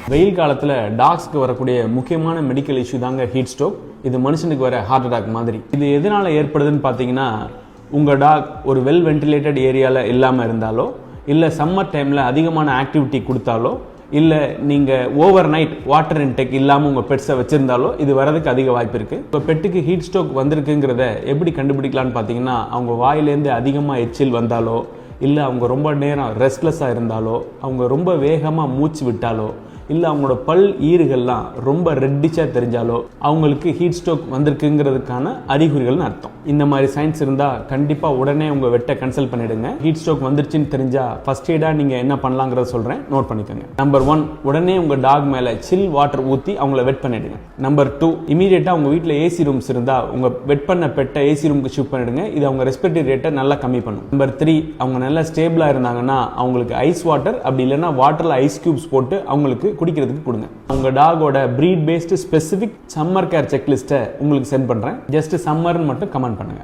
வெயில் காலத்தில் டாக்ஸ்க்கு வரக்கூடிய முக்கியமான மெடிக்கல் இஷ்யூ தாங்க ஹீட் ஸ்ட்ரோக். இது மனுஷனுக்கு வர ஹார்ட் அட்டாக் மாதிரி. இது எதனால் ஏற்படுதுன்னு பார்த்தீங்கன்னா, உங்கள் டாக் ஒரு வெல் வென்டிலேட்டட் ஏரியாவில் இல்லாமல் இருந்தாலோ, இல்லை சம்மர் டைமில் அதிகமான ஆக்டிவிட்டி கொடுத்தாலோ, இல்லை நீங்கள் ஓவர் நைட் வாட்டர் இன்டேக் இல்லாமல் உங்கள் பெட்ஸை வச்சுருந்தாலோ இது வரதுக்கு அதிக வாய்ப்பு இருக்குது. இப்போ பெட்டுக்கு ஹீட் ஸ்ட்ரோக் வந்திருக்குங்கிறத எப்படி கண்டுபிடிக்கலான்னு பார்த்தீங்கன்னா, அவங்க வாயிலேருந்து அதிகமாக எச்சில் வந்தாலோ, இல்லை அவங்க ரொம்ப நேரம் ரெஸ்ட்லெஸ்ஸாக இருந்தாலோ, அவங்க ரொம்ப வேகமாக மூச்சு விட்டாலோ, இல்லை அவங்களோட பல் ஈறுகள்லாம் ரொம்ப ரெட்டிஷாக தெரிஞ்சாலோ அவங்களுக்கு ஹீட் ஸ்ட்ரோக் வந்திருக்குங்கிறதுக்கான அறிகுறிகள்னு அர்த்தம். இந்த மாதிரி சைன்ஸ் இருந்தால் கண்டிப்பாக உடனே உங்கள் வெட்டை கன்சல்ட் பண்ணிடுங்க. ஹீட் ஸ்ட்ரோக் வந்துருச்சுன்னு தெரிஞ்சால் ஃபர்ஸ்ட் எய்டாக நீங்கள் என்ன பண்ணலாங்கிறத சொல்கிறேன், நோட் பண்ணிக்கோங்க. நம்பர் 1, உடனே உங்கள் டாக் மேலே சில் வாட்டர் ஊற்றி அவங்கள வெட் பண்ணிடுங்க. நம்பர் 2, இமீடியட்டாக உங்கள் வீட்டில் ஏசி ரூம்ஸ் இருந்தால் உங்கள் வெட் பண்ண பெட்டை ஏசி ரூமுக்கு ஷிஃப்ட் பண்ணிடுங்க. இது அவங்க ரெஸ்பிரேட்டரி ரேட்டை நல்லா கம்மி பண்ணும். நம்பர் 3, அவங்க நல்லா ஸ்டேபிளாக இருந்தாங்கன்னா அவங்களுக்கு ஐஸ் வாட்டர், அப்படி இல்லைன்னா வாட்டரில் ஐஸ் கியூப்ஸ் போட்டு அவங்களுக்கு குடிக்கிறதுக்கு கொடுங்க. உங்க டாகோட breed based specific summer care செக்லிஸ்ட்டை உங்களுக்கு சென்ட் பண்றேன். ஜஸ்ட் சம்மர்னு மட்டும் கமெண்ட் பண்ணுங்க.